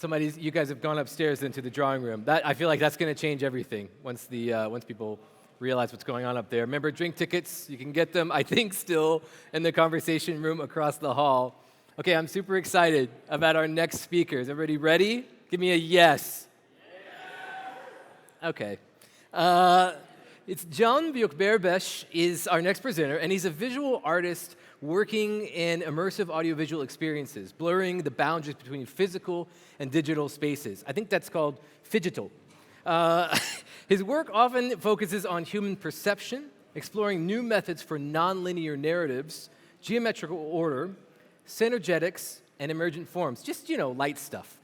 you guys have gone upstairs into the drawing room. I feel like that's going to change everything once people realize what's going on up there. Remember, drink tickets, you can get them, I think, still in the conversation room across the hall. Okay, I'm super excited about our next speakers. Everybody ready? Give me a yes. Okay. It's Can Büyükberber is our next presenter, and he's a visual artist working in immersive audiovisual experiences, blurring the boundaries between physical and digital spaces. I think that's called phygital. His work often focuses on human perception, exploring new methods for nonlinear narratives, geometrical order, synergetics, and emergent forms. Just, light stuff.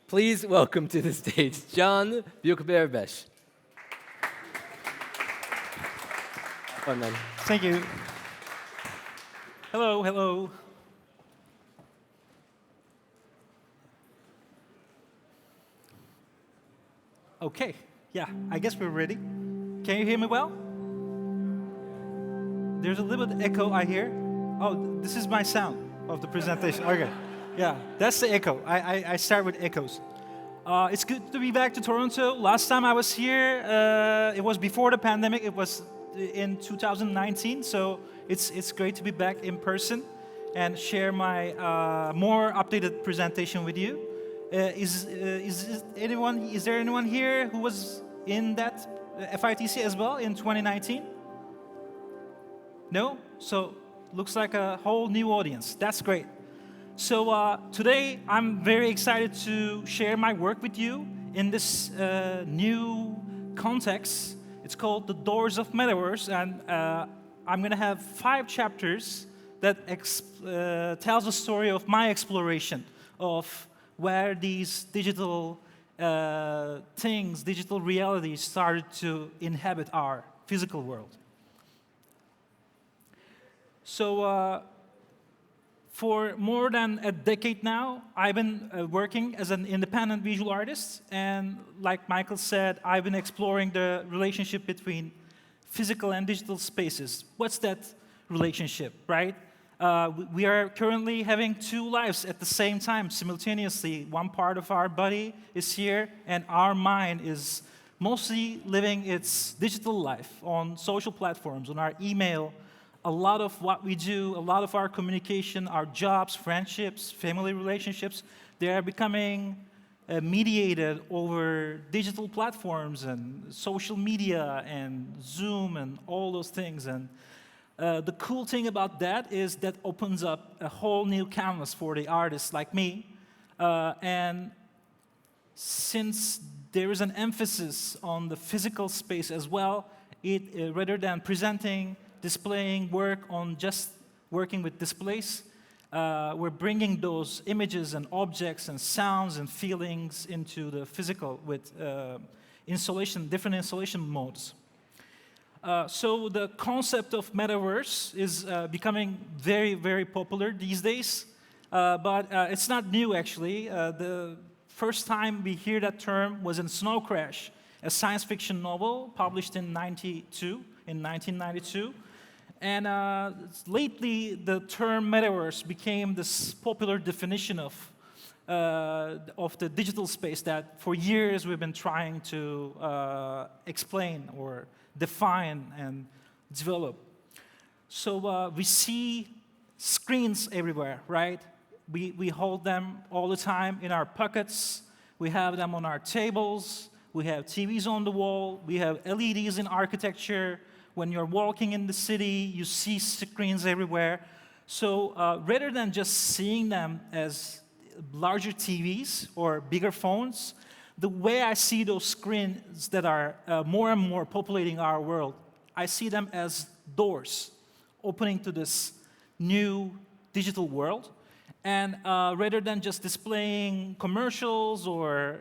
Please welcome to the stage, Can Büyükberber. Fun, man. Thank you. Hello, hello. Okay, yeah, I guess we're ready. Can you hear me well? There's a little bit of echo I hear. Oh, this is my sound of the presentation. Okay, yeah, that's the echo. I start with echoes. It's good to be back to Toronto. Last time I was here, it was before the pandemic. It was in 2019, so it's great to be back in person and share my more updated presentation with you. Is there anyone here who was in that FITC as well in 2019? No? So looks like a whole new audience. That's great. So today I'm very excited to share my work with you in this new context. It's called The Doors of Metaverse, and I'm going to have 5 chapters that tells the story of my exploration of where these digital things, digital realities started to inhabit our physical world. So for more than a decade now, I've been working as an independent visual artist, and like Michael said, I've been exploring the relationship between physical and digital spaces. What's that relationship, right? We are currently having 2 lives at the same time, simultaneously. One part of our body is here, and our mind is mostly living its digital life on social platforms, on our email. A lot of what we do, a lot of our communication, our jobs, friendships, family relationships, they are becoming mediated over digital platforms and social media and Zoom and all those things. And the cool thing about that is that opens up a whole new canvas for the artists like me. And since there is an emphasis on the physical space as well, rather than displaying work on just working with displays, we're bringing those images and objects and sounds and feelings into the physical with different installation modes. So the concept of Metaverse is becoming very, very popular these days, but it's not new actually. The first time we hear that term was in Snow Crash, a science fiction novel published in 1992. And lately, the term Metaverse became this popular definition of the digital space that for years we've been trying to explain or define and develop. So we see screens everywhere, right? We hold them all the time in our pockets. We have them on our tables. We have TVs on the wall. We have LEDs in architecture. When you're walking in the city, you see screens everywhere. So rather than just seeing them as larger TVs or bigger phones, the way I see those screens that are more and more populating our world, I see them as doors opening to this new digital world. And rather than just displaying commercials or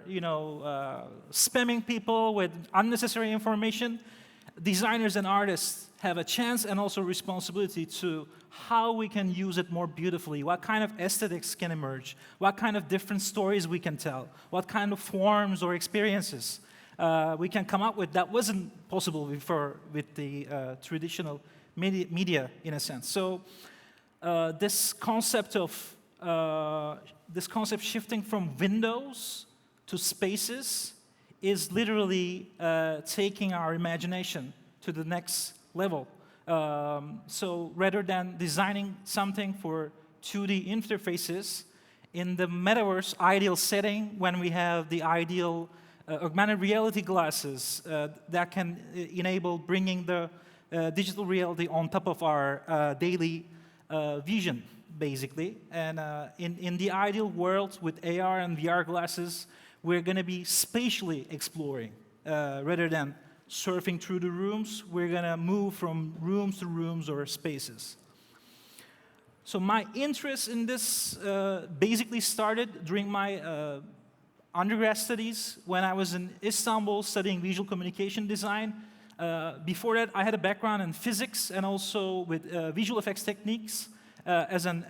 spamming people with unnecessary information, designers and artists have a chance and also responsibility to how we can use it more beautifully, what kind of aesthetics can emerge, what kind of different stories we can tell, what kind of forms or experiences we can come up with that wasn't possible before with the traditional media in a sense. So this concept of this concept shifting from windows to spaces is literally taking our imagination to the next level. So rather than designing something for 2D interfaces, in the metaverse ideal setting, when we have the ideal augmented reality glasses that can enable bringing the digital reality on top of our daily vision, basically. And in the ideal world with AR and VR glasses, we're going to be spatially exploring rather than surfing through the rooms. We're going to move from rooms to rooms or spaces. So my interest in this basically started during my undergrad studies when I was in Istanbul studying visual communication design. Before that, I had a background in physics and also with visual effects techniques as an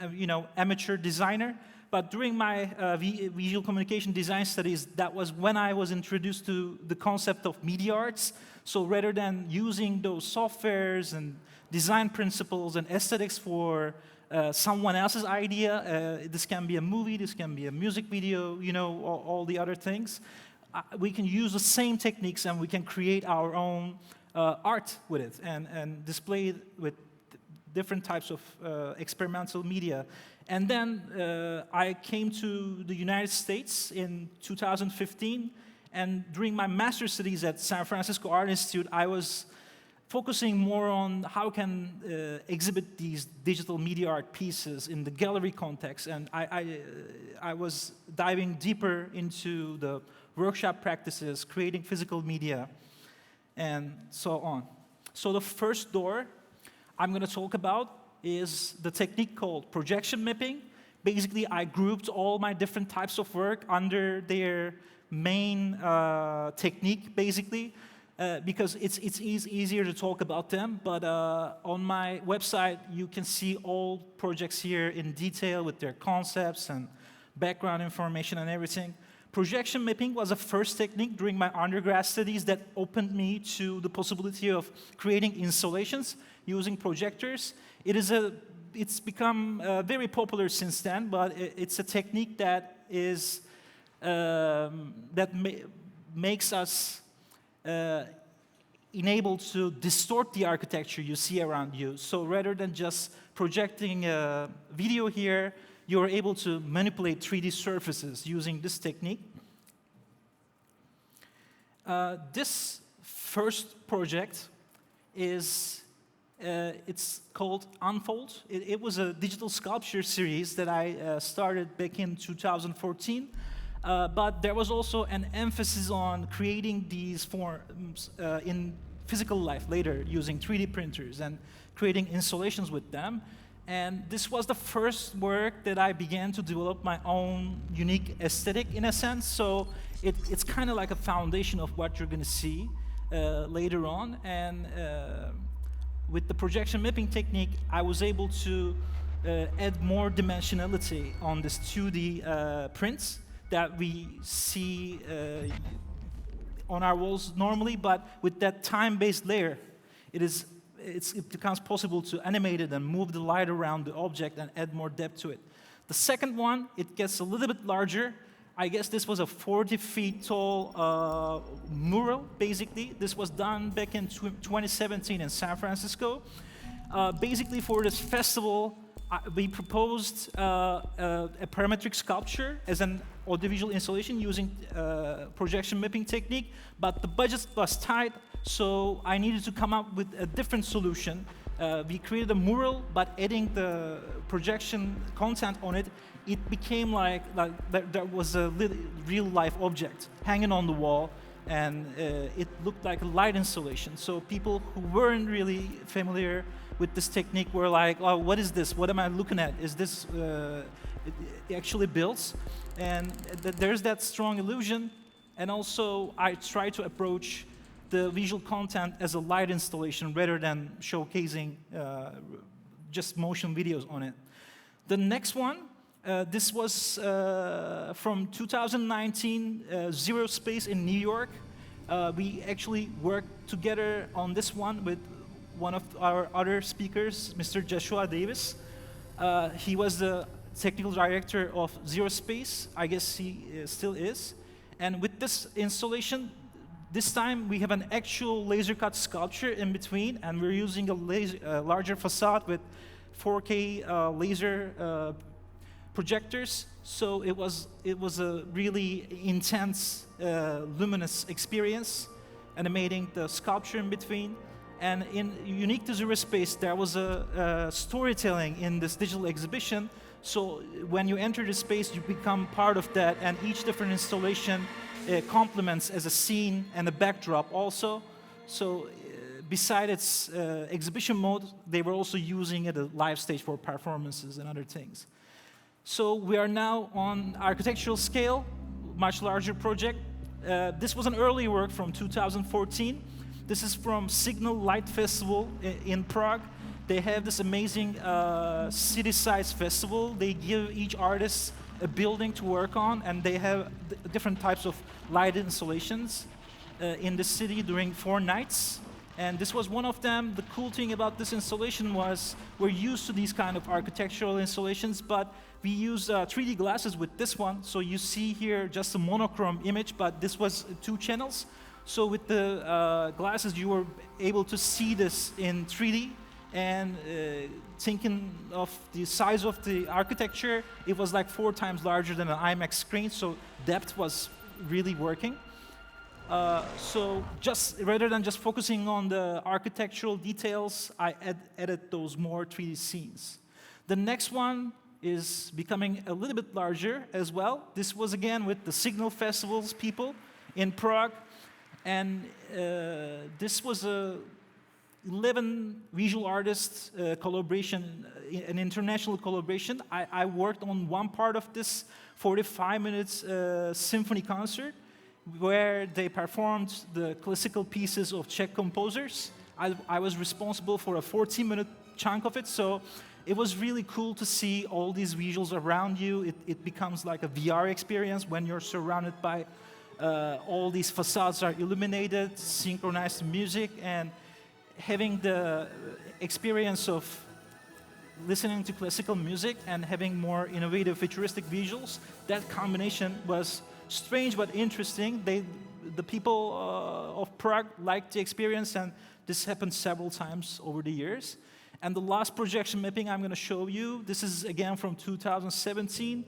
amateur designer. But during my visual communication design studies, that was when I was introduced to the concept of media arts. So rather than using those softwares and design principles and aesthetics for someone else's idea, this can be a movie, this can be a music video, all the other things. We can use the same techniques and we can create our own art with it and display it with different types of experimental media. And then I came to the United States in 2015, and during my master's studies at San Francisco Art Institute, I was focusing more on how can exhibit these digital media art pieces in the gallery context, and I was diving deeper into the workshop practices, creating physical media, and so on. So the first door I'm going to talk about is the technique called projection mapping. Basically, I grouped all my different types of work under their main technique, basically, because it's easier to talk about them. But on my website, you can see all projects here in detail with their concepts and background information and everything. Projection mapping was a first technique during my undergrad studies that opened me to the possibility of creating installations using projectors. It's become very popular since then, but it's a technique that is makes us enabled to distort the architecture you see around you. So rather than just projecting a video here, you're able to manipulate 3D surfaces using this technique. This first project is it's called Unfold. It was a digital sculpture series that I started back in 2014. But there was also an emphasis on creating these forms in physical life later using 3D printers and creating installations with them. And this was the first work that I began to develop my own unique aesthetic in a sense. So it's kind of like a foundation of what you're going to see later on. And with the projection mapping technique, I was able to add more dimensionality on this 2D prints that we see on our walls normally, but with that time-based layer, it becomes possible to animate it and move the light around the object and add more depth to it. The second one, it gets a little bit larger. I guess this was a 40 feet tall mural, basically. This was done back in 2017 in San Francisco. Basically, for this festival, we proposed a parametric sculpture as an audiovisual installation using projection mapping technique, but the budget was tight, so I needed to come up with a different solution. We created a mural, but adding the projection content on it, it became like there was a real-life object hanging on the wall, and it looked like a light installation. So people who weren't really familiar with this technique were like, oh, what is this? What am I looking at? Is this it actually builds? And there's that strong illusion. And also, I try to approach the visual content as a light installation rather than showcasing just motion videos on it. The next one, this was from 2019, Zero Space in New York. We actually worked together on this one with one of our other speakers, Mr. Joshua Davis. He was the technical director of Zero Space. I guess he still is. And with this installation, this time we have an actual laser cut sculpture in between, and we're using a larger facade with 4K laser projectors. So it was a really intense, luminous experience, animating the sculpture in between. And unique to Zero Space, there was a storytelling in this digital exhibition. So when you enter the space, you become part of that, and each different installation complements as a scene and a backdrop also. So beside its exhibition mode, they were also using it as a live stage for performances and other things. So we are now on architectural scale, much larger project. This was an early work from 2014. This is from Signal Light Festival in Prague. They have this amazing city-size festival. They give each artist a building to work on, and they have different types of light installations in the city during 4 nights. And this was one of them. The cool thing about this installation was we're used to these kind of architectural installations, but we use 3D glasses with this one. So you see here just a monochrome image, but this was 2 channels. So with the glasses, you were able to see this in 3D. And thinking of the size of the architecture, it was like 4 times larger than an IMAX screen, so depth was really working. So just rather than just focusing on the architectural details, I added those more 3D scenes. The next one is becoming a little bit larger as well. This was again with the Signal Festivals people in Prague, and this was a 11 visual artists collaboration, an international collaboration. I worked on one part of this 45 minutes symphony concert where they performed the classical pieces of Czech composers. I was responsible for a 40-minute chunk of it, so it was really cool to see all these visuals around you. It becomes like a VR experience when you're surrounded by all these facades are illuminated, synchronized music, and having the experience of listening to classical music and having more innovative, futuristic visuals, that combination was strange but interesting. The people of Prague liked the experience, and this happened several times over the years. And the last projection mapping I'm going to show you, this is again from 2017.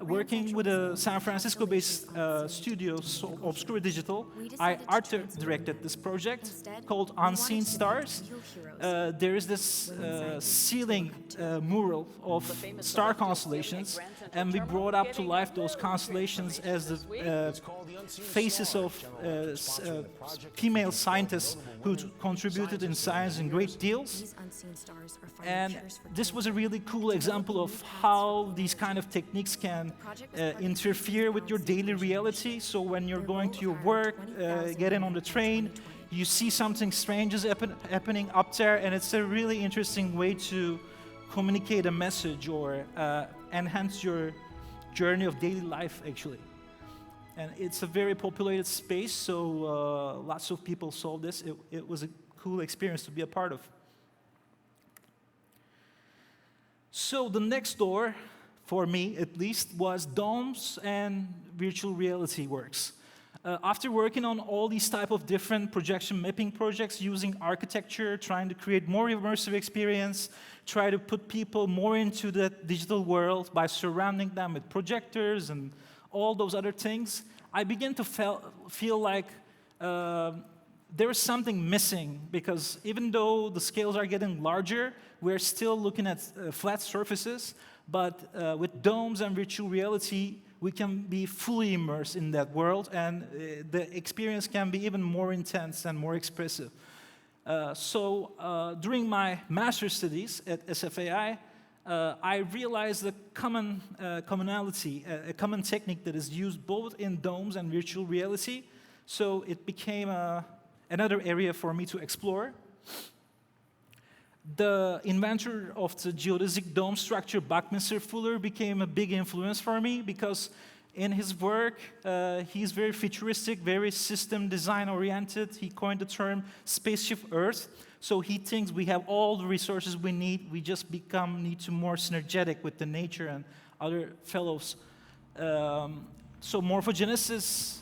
Working with a San Francisco-based studio, Obscure Digital, I art directed this project called Unseen Stars. There is this ceiling mural of star constellations, and we brought up to life those constellations as the faces of female scientists who contributed in science in great deals. And this was a really cool example of how these kind of techniques can interfere with your daily reality. So when you're going to your work, getting on the train, you see something strange is happening up there, and it's a really interesting way to communicate a message or enhance your journey of daily life, actually. And it's a very populated space, so lots of people saw this. It was a cool experience to be a part of. So the next door, for me at least, was domes and virtual reality works. After working on all these type of different projection mapping projects using architecture, trying to create more immersive experience, try to put people more into the digital world by surrounding them with projectors and all those other things, I began to feel like there is something missing, because even though the scales are getting larger, we're still looking at flat surfaces, but with domes and virtual reality, we can be fully immersed in that world, and the experience can be even more intense and more expressive. So during my master's studies at SFAI, I realized the commonality, a common technique that is used both in domes and virtual reality. So it became another area for me to explore. The inventor of the geodesic dome structure, Buckminster Fuller, became a big influence for me, because In his work, he's very futuristic, very system design oriented. He coined the term spaceship Earth. So he thinks we have all the resources we need. We just need to more synergetic with the nature and other fellows. So morphogenesis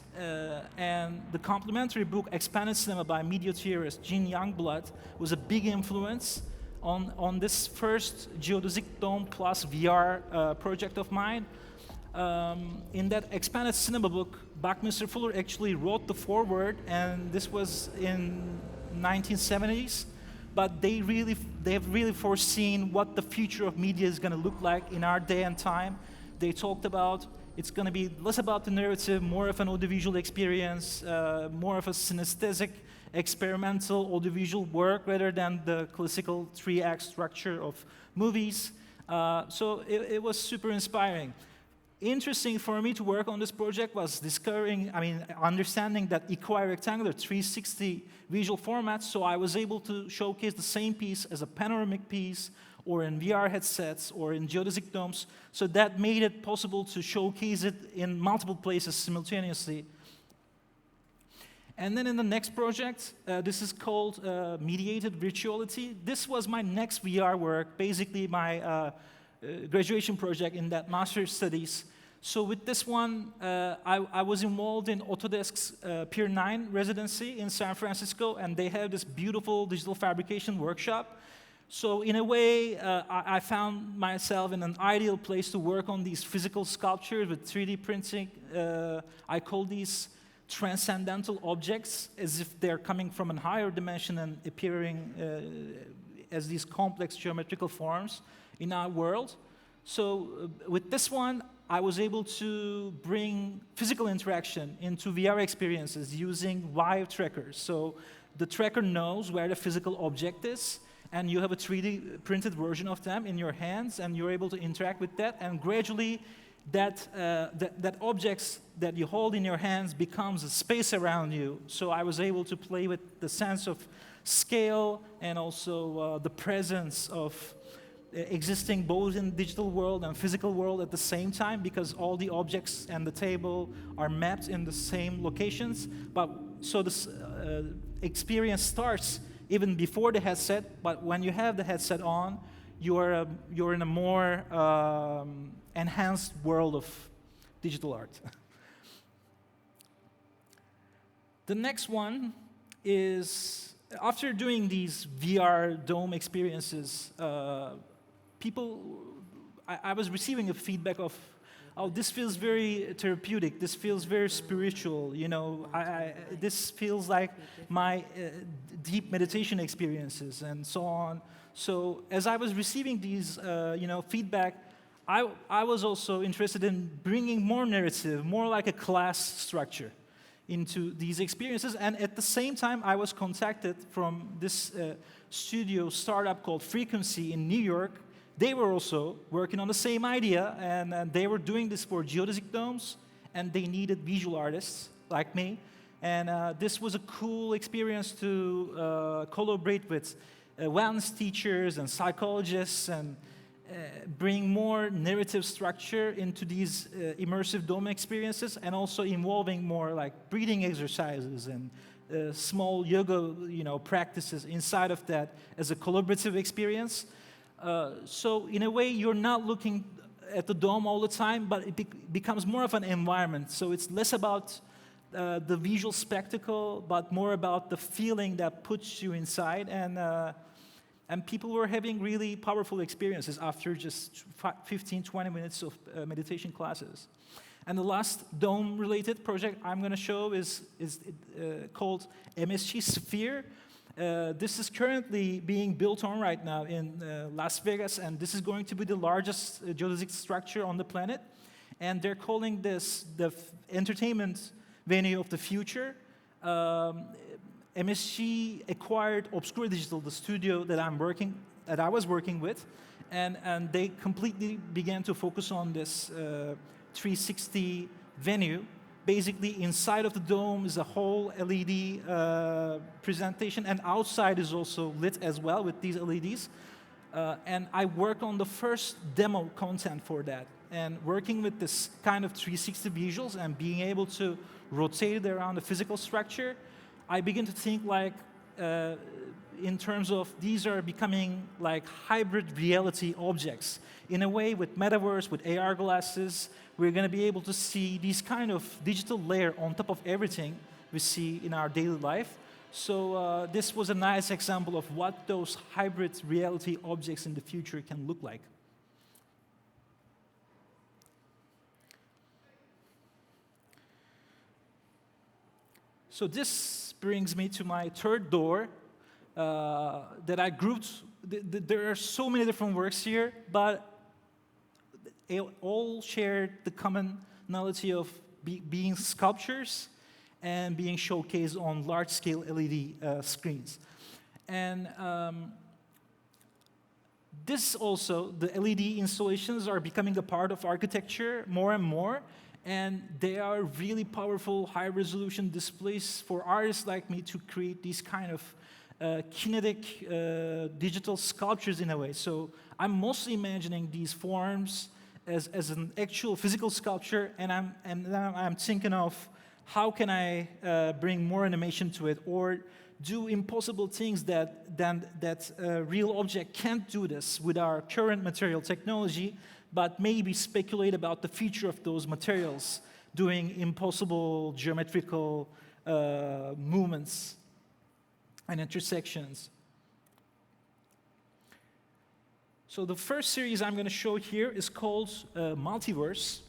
and the complementary book Expanded Cinema by media theorist Gene Youngblood was a big influence on this first geodesic dome plus VR project of mine. In that Expanded Cinema book, Buckminster Fuller actually wrote the foreword, and this was in 1970s. But they have really foreseen what the future of media is going to look like in our day and time. They talked about it's going to be less about the narrative, more of an audiovisual experience, more of a synesthetic, experimental audiovisual work rather than the classical three-act structure of movies. So it was super inspiring. Interesting for me to work on this project was understanding that equirectangular 360 visual formats, so I was able to showcase the same piece as a panoramic piece, or in VR headsets, or in geodesic domes, so that made it possible to showcase it in multiple places simultaneously. And then in the next project, this is called Mediated Virtuality. This was my next VR work, basically my graduation project in that master's studies. So with this one, I was involved in Autodesk's Pier 9 residency in San Francisco, and they have this beautiful digital fabrication workshop. So in a way, I found myself in an ideal place to work on these physical sculptures with 3D printing. I call these transcendental objects, as if they're coming from a higher dimension and appearing as these complex geometrical forms in our world. So with this one, I was able to bring physical interaction into VR experiences using Vive trackers. So the tracker knows where the physical object is, and you have a 3D printed version of them in your hands, and you're able to interact with that, and gradually that objects that you hold in your hands becomes a space around you. So I was able to play with the sense of scale and also the presence of existing both in digital world and physical world at the same time, because all the objects and the table are mapped in the same locations. But so this experience starts even before the headset, but when you have the headset on, you're in a more enhanced world of digital art. The next one is, after doing these VR dome experiences, I was receiving a feedback of, oh, this feels very therapeutic, this feels very spiritual, you know, this feels like my deep meditation experiences and so on. So as I was receiving these, feedback, I was also interested in bringing more narrative, more like a class structure into these experiences. And at the same time, I was contacted from this studio startup called Frequency in New York. They were also working on the same idea, and they were doing this for geodesic domes, and they needed visual artists like me. And this was a cool experience to collaborate with wellness teachers and psychologists and bring more narrative structure into these immersive dome experiences, and also involving more like breathing exercises and small yoga, practices inside of that as a collaborative experience. So in a way, you're not looking at the dome all the time, but it becomes more of an environment. So it's less about the visual spectacle, but more about the feeling that puts you inside. And people were having really powerful experiences after just 15, 20 minutes of meditation classes. And the last dome-related project I'm going to show is called MSG Sphere. This is currently being built on right now in Las Vegas, and this is going to be the largest geodesic structure on the planet. And they're calling this the entertainment venue of the future. MSG acquired Obscura Digital, the studio that I was working with, and they completely began to focus on this 360 venue. Basically, inside of the dome is a whole LED presentation, and outside is also lit as well with these LEDs. And I worked on the first demo content for that. and working with this kind of 360 visuals and being able to rotate it around the physical structure, I begin to think like in terms of these are becoming like hybrid reality objects. In a way, with Metaverse, with AR glasses, we're going to be able to see these kind of digital layer on top of everything we see in our daily life. So this was a nice example of what those hybrid reality objects in the future can look like. So this brings me to my third door that I grouped. There are so many different works here, but they all share the commonality of being sculptures and being showcased on large-scale LED screens. And this also, the LED installations are becoming a part of architecture more and more, and they are really powerful, high-resolution displays for artists like me to create these kind of kinetic digital sculptures in a way. So I'm mostly imagining these forms as an actual physical sculpture, and then I'm thinking of how can I bring more animation to it, or do impossible things that real object can't do this with our current material technology, but maybe speculate about the future of those materials, doing impossible geometrical movements and intersections. So the first series I'm going to show here is called Multiverse.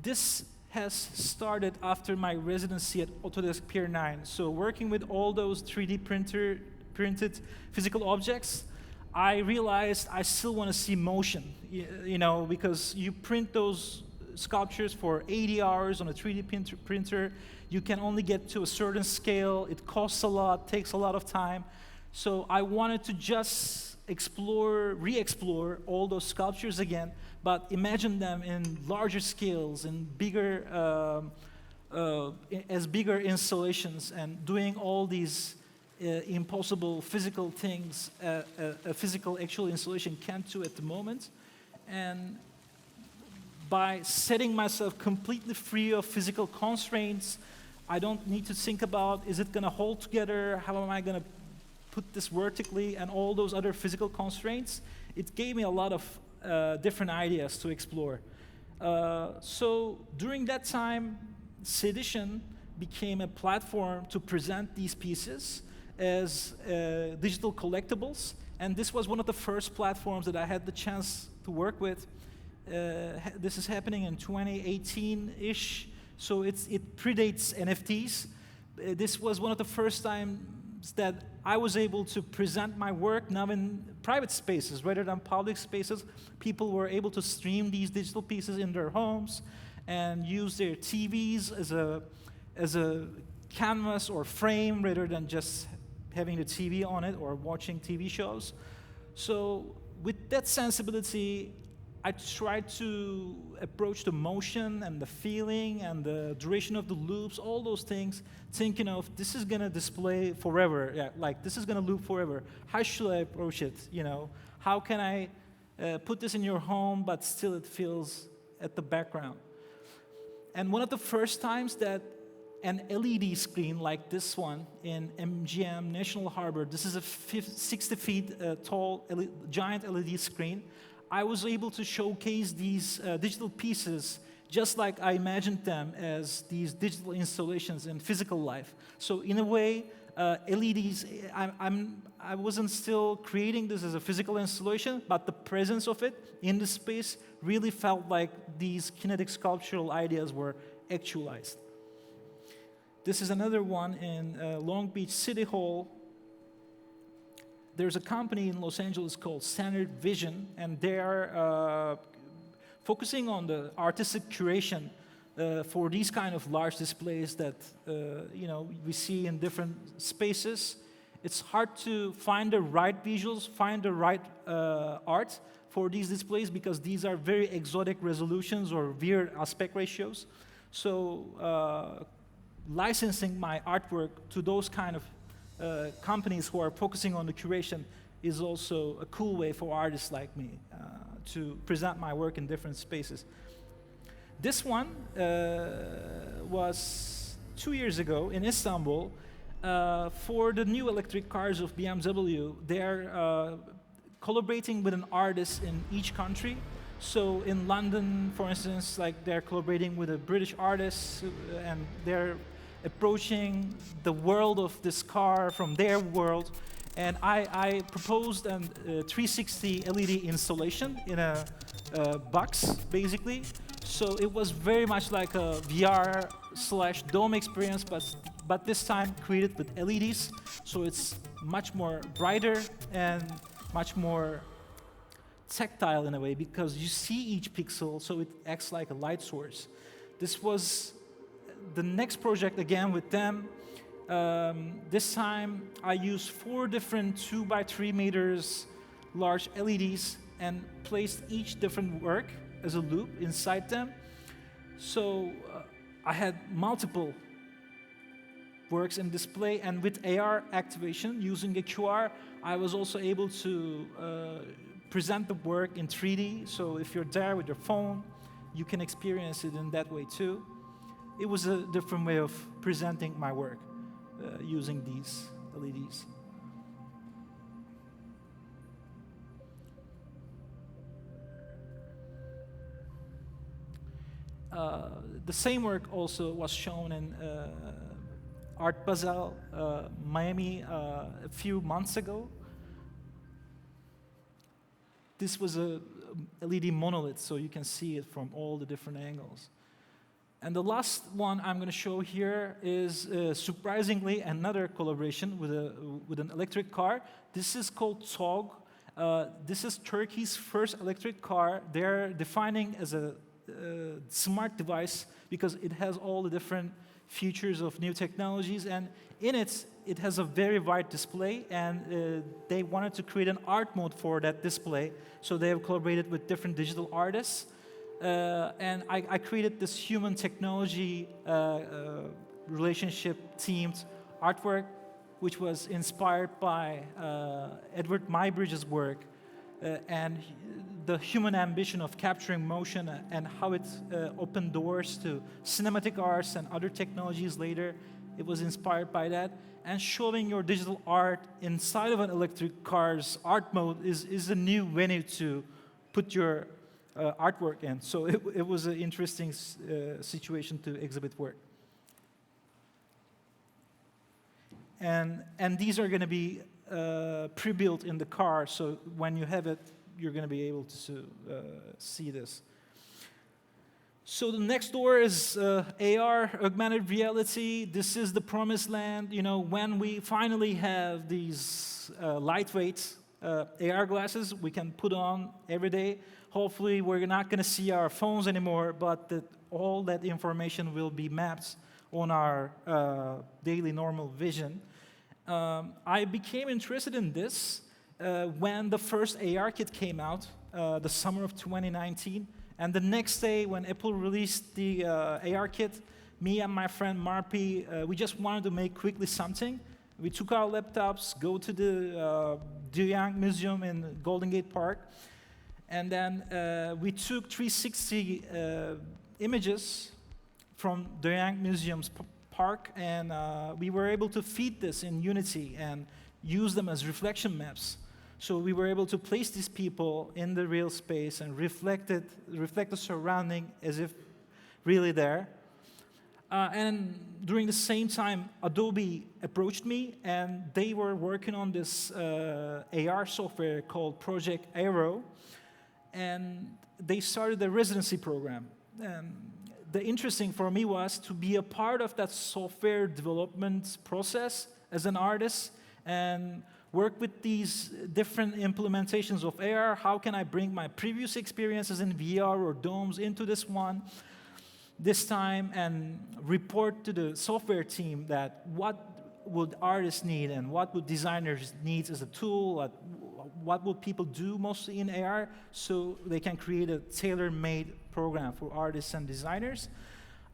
This has started after my residency at Autodesk Pier 9. So working with all those 3D printed physical objects, I realized I still want to see motion, you know, because you print those sculptures for 80 hours on a 3D printer. You can only get to a certain scale. It costs a lot, takes a lot of time. So I wanted to just re-explore all those sculptures again, but imagine them in larger scales and bigger, as bigger installations, and doing all these impossible physical things a physical actual installation can't do at the moment. And by setting myself completely free of physical constraints, I don't need to think about, is it going to hold together? How am I going to put this vertically? And all those other physical constraints. It gave me a lot of different ideas to explore. So during that time, Sedition became a platform to present these pieces as digital collectibles. And this was one of the first platforms that I had the chance to work with. This is happening in 2018-ish, so it predates NFTs. This was one of the first times that I was able to present my work now in private spaces rather than public spaces. People were able to stream these digital pieces in their homes and use their TVs as a canvas or frame rather than just having the TV on it or watching TV shows. So with that sensibility, I tried to approach the motion and the feeling and the duration of the loops, all those things, thinking of this is going to display forever. Yeah, like this is going to loop forever. How should I approach it? You know, how can I put this in your home, but still it feels at the background? And one of the first times that an LED screen like this one in MGM National Harbor, this is a 60 feet tall giant LED screen, I was able to showcase these digital pieces just like I imagined them as these digital installations in physical life. So in a way, LEDs, I wasn't still creating this as a physical installation, but the presence of it in the space really felt like these kinetic sculptural ideas were actualized. This is another one in Long Beach City Hall. There's a company in Los Angeles called Standard Vision, and they are focusing on the artistic curation for these kind of large displays that we see in different spaces. It's hard to find the right visuals, find the right art for these displays because these are very exotic resolutions or weird aspect ratios. So licensing my artwork to those kind of companies who are focusing on the curation is also a cool way for artists like me to present my work in different spaces. This one was 2 years ago in Istanbul. For the new electric cars of BMW, they're collaborating with an artist in each country. So in London, for instance, like they're collaborating with a British artist, and they're approaching the world of this car from their world. And I proposed a 360 LED installation in a box, basically. So it was very much like a VR/dome experience, but this time created with LEDs. So it's much more brighter and much more tactile in a way, because you see each pixel, so it acts like a light source. This was the next project again with them. This time I used 4 different 2 by 3 meters large LEDs and placed each different work as a loop inside them. So I had multiple works in display, and with AR activation using a QR, I was also able to present the work in 3D. So if you're there with your phone, you can experience it in that way too. It was a different way of presenting my work using these LEDs. The same work also was shown in Art Basel, Miami, a few months ago. This was a LED monolith, so you can see it from all the different angles. And the last one I'm going to show here is surprisingly another collaboration with an electric car. This is called TOG. This is Turkey's first electric car. They're defining as a smart device because it has all the different features of new technologies, and in it, it has a very wide display, and they wanted to create an art mode for that display, so they have collaborated with different digital artists, and I created this human technology relationship themed artwork, which was inspired by Edward Muybridge's work, and the human ambition of capturing motion and how it opened doors to cinematic arts and other technologies later. It was inspired by that. And showing your digital art inside of an electric car's art mode is a new venue to put your artwork in. So it was an interesting situation to exhibit work. And these are going to be pre-built in the car, so when you have it, you're going to be able to see this. So the next door is AR, augmented reality. This is the promised land. You know, when we finally have these lightweight AR glasses we can put on every day, hopefully we're not going to see our phones anymore, but all that information will be mapped on our daily normal vision. I became interested in this when the first AR kit came out, the summer of 2019. And the next day, when Apple released the AR kit, me and my friend Marpi, we just wanted to make quickly something. We took our laptops, go to the De Young Museum in Golden Gate Park, and then we took 360 images from De Young Museum's park, and we were able to feed this in Unity and use them as reflection maps. So we were able to place these people in the real space and reflect the surrounding as if really there. And during the same time, Adobe approached me, and they were working on this AR software called Project Aero, and they started a residency program. And the interesting for me was to be a part of that software development process as an artist and work with these different implementations of AR. How can I bring my previous experiences in VR or domes into this one, this time, and report to the software team that what would artists need and what would designers need as a tool, what would people do mostly in AR, so they can create a tailor-made program for artists and designers.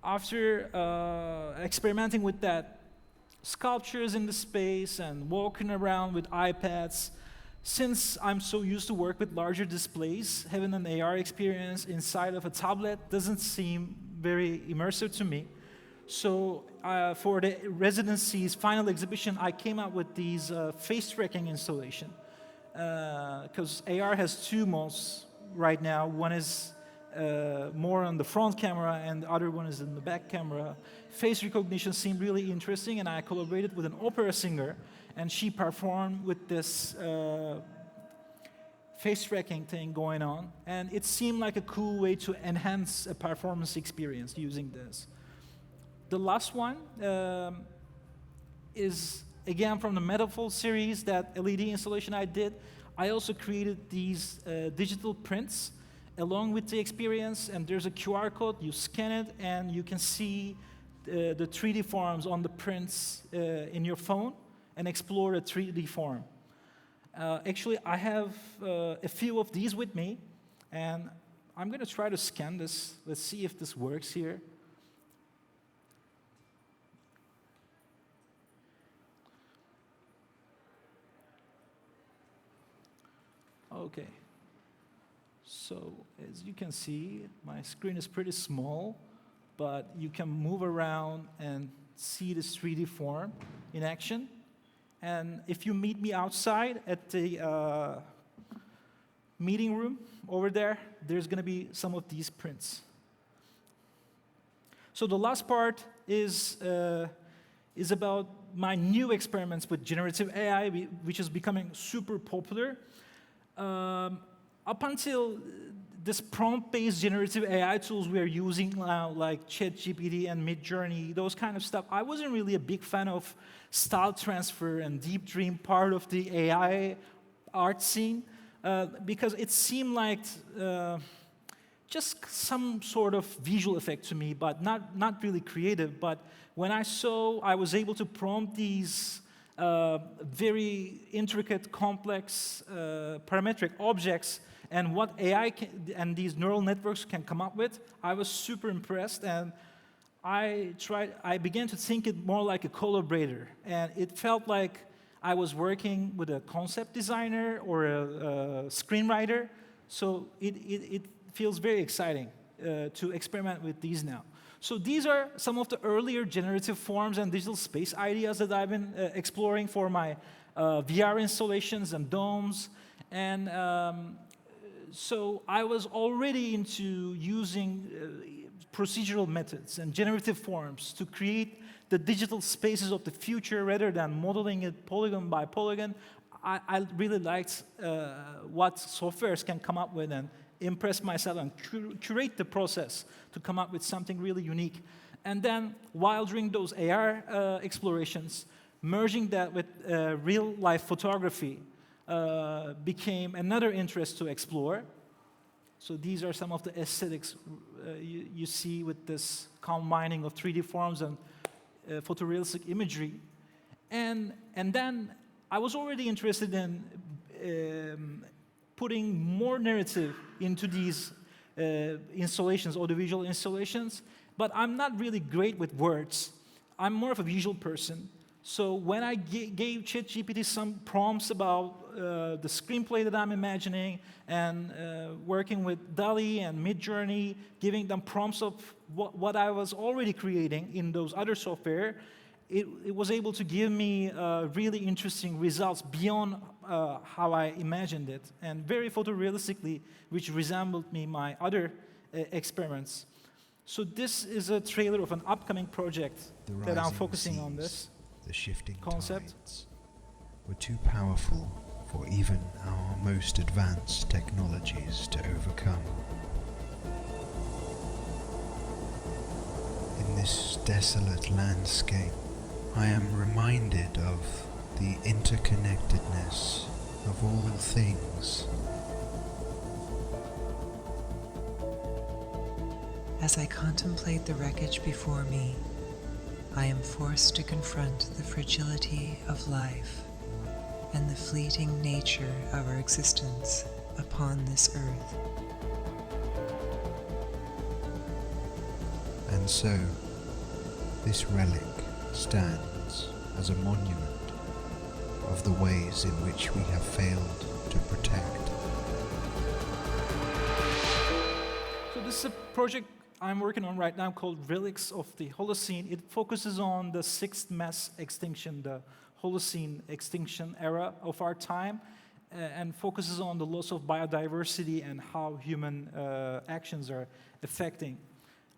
After experimenting with that, sculptures in the space and walking around with iPads, Since I'm so used to work with larger displays, having an AR experience inside of a tablet doesn't seem very immersive to me. So for the residency's final exhibition, I came up with these face tracking installation. Because AR has two modes right now. One is more on the front camera, and the other one is in the back camera. Face recognition seemed really interesting, and I collaborated with an opera singer, and she performed with this face tracking thing going on, and it seemed like a cool way to enhance a performance experience using this. The last one is, again, from the Metaverse series, that LED installation I did. I also created these digital prints along with the experience, and there's a QR code. You scan it, and you can see the 3D forms on the prints in your phone and explore a 3D form. Actually, I have a few of these with me, and I'm going to try to scan this. Let's see if this works here. Okay. So as you can see, my screen is pretty small, but you can move around and see this 3D form in action. And if you meet me outside at the meeting room over there, there's going to be some of these prints. So the last part is about my new experiments with generative AI, which is becoming super popular. Up until this prompt-based generative AI tools we are using now, like ChatGPT and Midjourney, those kind of stuff, I wasn't really a big fan of style transfer and deep dream part of the AI art scene, because it seemed like just some sort of visual effect to me, but not really creative. But when I was able to prompt these very intricate, complex parametric objects and what AI and these neural networks can come up with, I was super impressed, and I began to think it more like a collaborator, and it felt like I was working with a concept designer or a screenwriter, so it feels very exciting to experiment with these now. So these are some of the earlier generative forms and digital space ideas that I've been exploring for my VR installations and domes. And so I was already into using procedural methods and generative forms to create the digital spaces of the future rather than modeling it polygon by polygon. I really liked what softwares can come up with and impress myself and curate the process to come up with something really unique. And then, while during those AR explorations, merging that with real-life photography became another interest to explore. So these are some of the aesthetics you see with this combining of 3D forms and photorealistic imagery. And then I was already interested in putting more narrative into these installations, audiovisual installations, but I'm not really great with words. I'm more of a visual person. So when I gave ChatGPT some prompts about the screenplay that I'm imagining and working with DALL-E and Midjourney, giving them prompts of what I was already creating in those other software, it was able to give me really interesting results beyond how I imagined it, and very photorealistically, which resembled my other experiments. So this is a trailer of an upcoming project that I'm focusing on this. The shifting concept tides were too powerful for even our most advanced technologies to overcome. In this desolate landscape, I am reminded of the interconnectedness of all things. As I contemplate the wreckage before me, I am forced to confront the fragility of life and the fleeting nature of our existence upon this earth. And so, this relic stands as a monument of the ways in which we have failed to protect. So this is a project I'm working on right now called Relics of the Holocene. It focuses on the sixth mass extinction, the Holocene extinction era of our time, and focuses on the loss of biodiversity and how human actions are affecting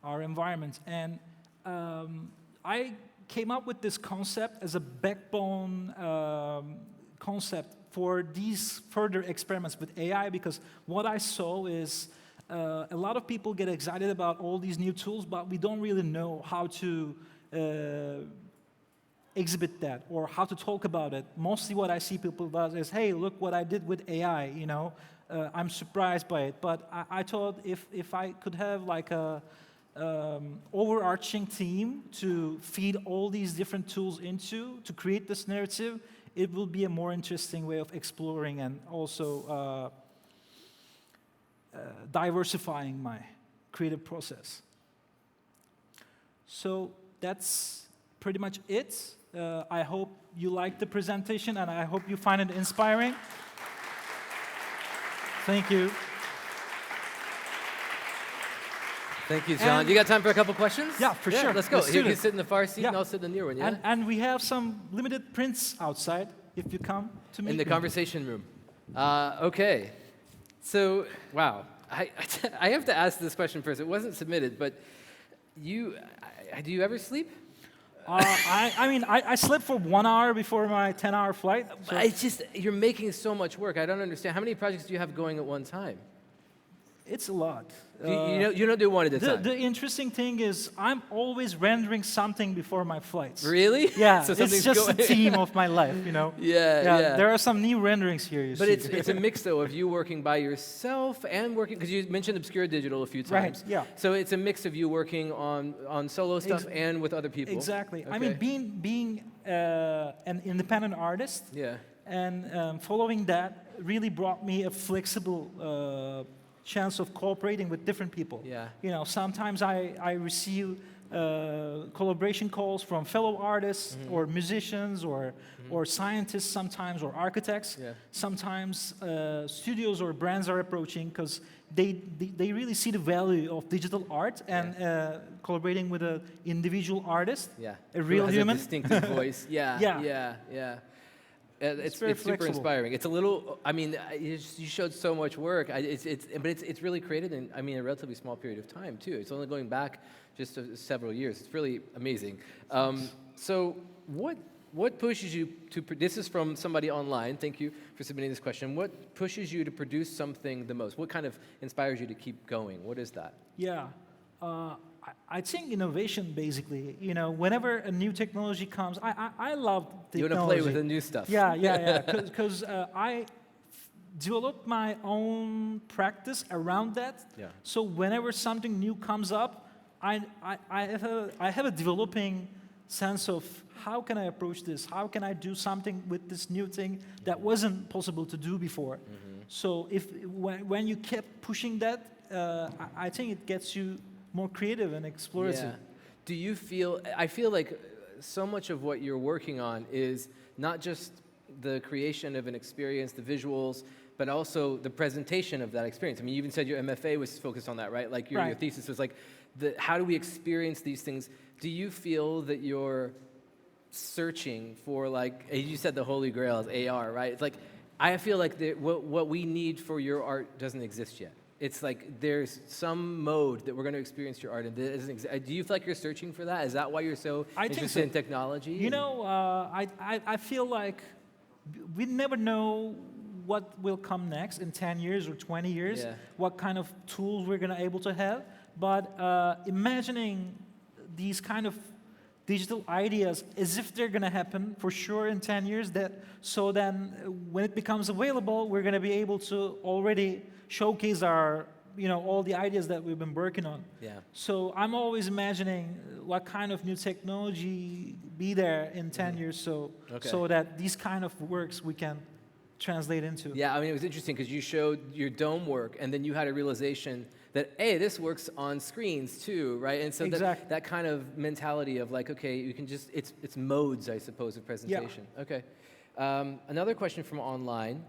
our environment. And I came up with this concept as a backbone concept for these further experiments with AI, because what I saw is a lot of people get excited about all these new tools, but we don't really know how to exhibit that or how to talk about it. Mostly what I see people do is, hey, look what I did with AI, you know. I'm surprised by it. But I thought if I could have like a overarching theme to feed all these different tools into, to create this narrative, it will be a more interesting way of exploring and also diversifying my creative process. So that's pretty much it. I hope you liked the presentation, and I hope you find it inspiring. Thank you. Thank you, John. And- You got time for a couple questions? Yeah, for sure. Let's go. Let's do You this. sit in the far seat, Yeah. and I'll sit in the near one, yeah? And we have some limited prints outside if you come to meet In the me. conversation room. Okay. So, wow. I have to ask this question first. It wasn't submitted, but do you ever sleep? I mean, I slept for 1 hour before my 10-hour flight. So It's just, you're making so much work. I don't understand. How many projects do you have going at one time? it's a lot. You don't do one at a time. The interesting thing is I'm always rendering something before my flights. Really? Yeah, So it's something's just going- the theme of my life, you know? Yeah. There are some new renderings here, you But see. it's a mix, though, of you working by yourself and working, because you mentioned Obscure Digital a few Right, times. yeah. So it's a mix of you working on solo stuff and with other people. Exactly. I Okay. mean, being an independent artist Yeah. and following that really brought me a flexible chance of cooperating with different people. Yeah. You know, sometimes I receive collaboration calls from fellow artists or musicians or scientists sometimes, or architects. Yeah. Sometimes studios or brands are approaching because they really see the value of digital art and collaborating with an individual artist, Yeah. a Who real has human. a distinctive voice. Yeah. Yeah. Yeah. It's very super flexible. inspiring. It's a little. I mean, you showed so much work. But it's really created in, I mean, a relatively small period of time too. It's only going back just several years. It's really amazing. So what pushes you to? This is from somebody online. Thank you for submitting this question. What pushes you to produce something the most? What kind of inspires you to keep going? What is that? Yeah. I think innovation, basically. You know, whenever a new technology comes, I love technology. You want to play with the new stuff. Yeah. Because I developed my own practice around that. Yeah. So whenever something new comes up, I have a developing sense of how can I approach this? How can I do something with this new thing that wasn't possible to do before? So when you kept pushing that, I think it gets you more creative and explorative. Yeah. Do you feel, I feel like so much of what you're working on is not just the creation of an experience, the visuals, but also the presentation of that experience. I mean, you even said your MFA was focused on that, right? Like your Right. thesis was like, how do we experience these things? Do you feel that you're searching for, like, you said the holy grail is AR, right? It's like, I feel like what we need for your art doesn't exist yet. It's like there's some mode that we're going to experience your art in. That doesn't exist. Do you feel like you're searching for that? Is that why you're so I think interested so. in technology? You know, I feel like we never know what will come next in 10 years or 20 years, Yeah. what kind of tools we're going to able to have. But imagining these kind of digital ideas as if they're going to happen for sure in 10 years, so then when it becomes available, we're going to be able to already showcase our, you know, all the ideas that we've been working on. Yeah. So I'm always imagining what kind of new technology be there in 10 years, so that these kind of works we can translate into. Yeah, I mean, it was interesting because you showed your dome work, and then you had a realization that, hey, this works on screens too, right? And so Exactly. that kind of mentality of like, okay, you can just, it's modes, I suppose, of presentation. Okay. Another question from online.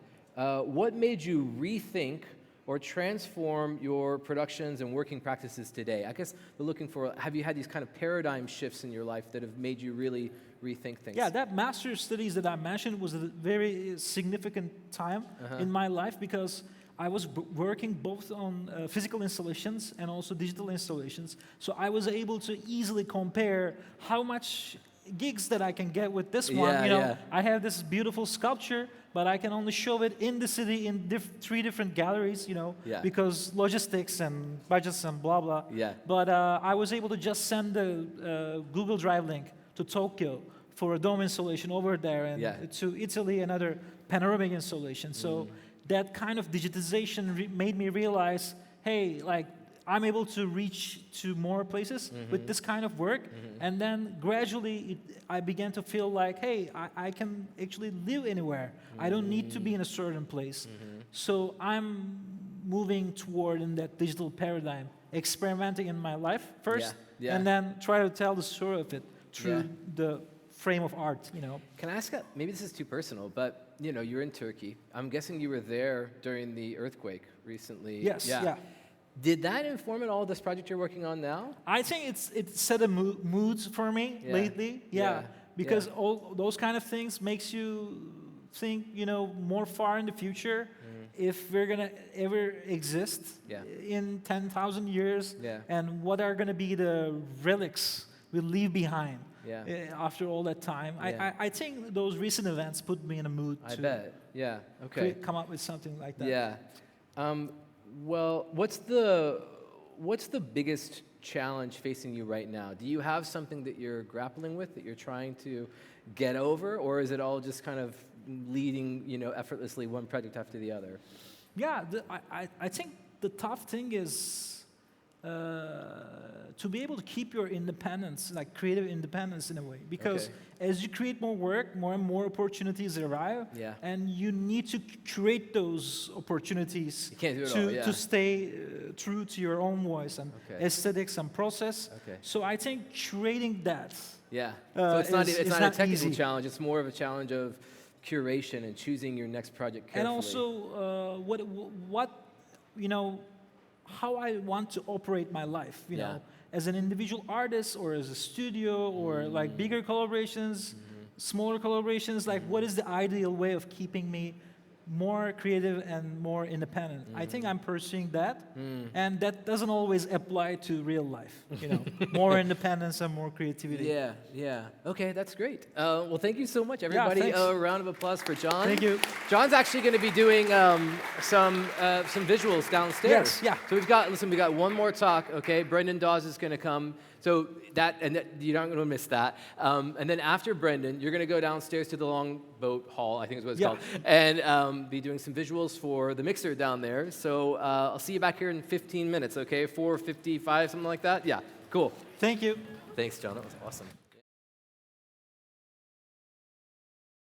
what made you rethink or transform your productions and working practices today? I guess we're looking for, have you had these kind of paradigm shifts in your life that have made you really rethink things? Yeah, that master's studies that I mentioned was a very significant time in my life because I was working both on physical installations and also digital installations. So I was able to easily compare how much gigs that I can get with this one. Yeah, You know, yeah. I have this beautiful sculpture, but I can only show it in the city in 3 different galleries, you know, Yeah. because logistics and budgets and blah, blah. Yeah. But I was able to just send the Google Drive link to Tokyo for a dome installation over there and Yeah. to Italy another panoramic installation. So that kind of digitization made me realize, hey, like, I'm able to reach to more places with this kind of work. And then gradually I began to feel like, hey, I can actually live anywhere. I don't need to be in a certain place. So I'm moving toward in that digital paradigm, experimenting in my life first, Yeah, yeah. and then try to tell the story of it through Yeah. the frame of art, you know. Can I ask, maybe this is too personal, but you know, you're in Turkey. I'm guessing you were there during the earthquake recently. Yes, yeah. Did that inform at all this project you're working on now? I think it set a moods for me Yeah. lately. Yeah. Because Yeah. all those kind of things makes you think, you know, more far in the future. If we're gonna ever exist Yeah. in 10,000 years, Yeah. and what are gonna be the relics we leave behind Yeah. after all that time? Yeah. I think those recent events put me in a mood I to bet. Yeah. Okay. come up with something like that. Yeah. Well, what's the biggest challenge facing you right now? Do you have something that you're grappling with, that you're trying to get over, or is it all just kind of leading, you know, effortlessly one project after the other? Yeah, I think the tough thing is to be able to keep your independence, like creative independence in a way. Because as you create more work, more and more opportunities arrive. Yeah. And you need to curate those opportunities You can't do it to, all, yeah. to stay true to your own voice and aesthetics and process. Okay. So I think curating that. Yeah. So it's not is a not technical easy. challenge. It's more of a challenge of curation and choosing your next project carefully. And also, what you know, how I want to operate my life, you know, as an individual artist or as a studio or like bigger collaborations, smaller collaborations, like what is the ideal way of keeping me more creative and more independent? I think I'm pursuing that, and that doesn't always apply to real life, you know, more independence and more creativity. Yeah, yeah. Okay, that's great. Well, thank you so much, everybody. thanks. A round of applause for John. Thank you. John's actually going to be doing some visuals downstairs. Yes, yeah. So we got one more talk. Okay, Brendan Dawes is going to come. So you're not going to miss that. And then after Brendan, you're going to go downstairs to the Longboat Hall, I think is what it's called, and be doing some visuals for the mixer down there. So I'll see you back here in 15 minutes. Okay, 4:55, something like that. Yeah, cool. Thank you. Thanks, John. That was awesome.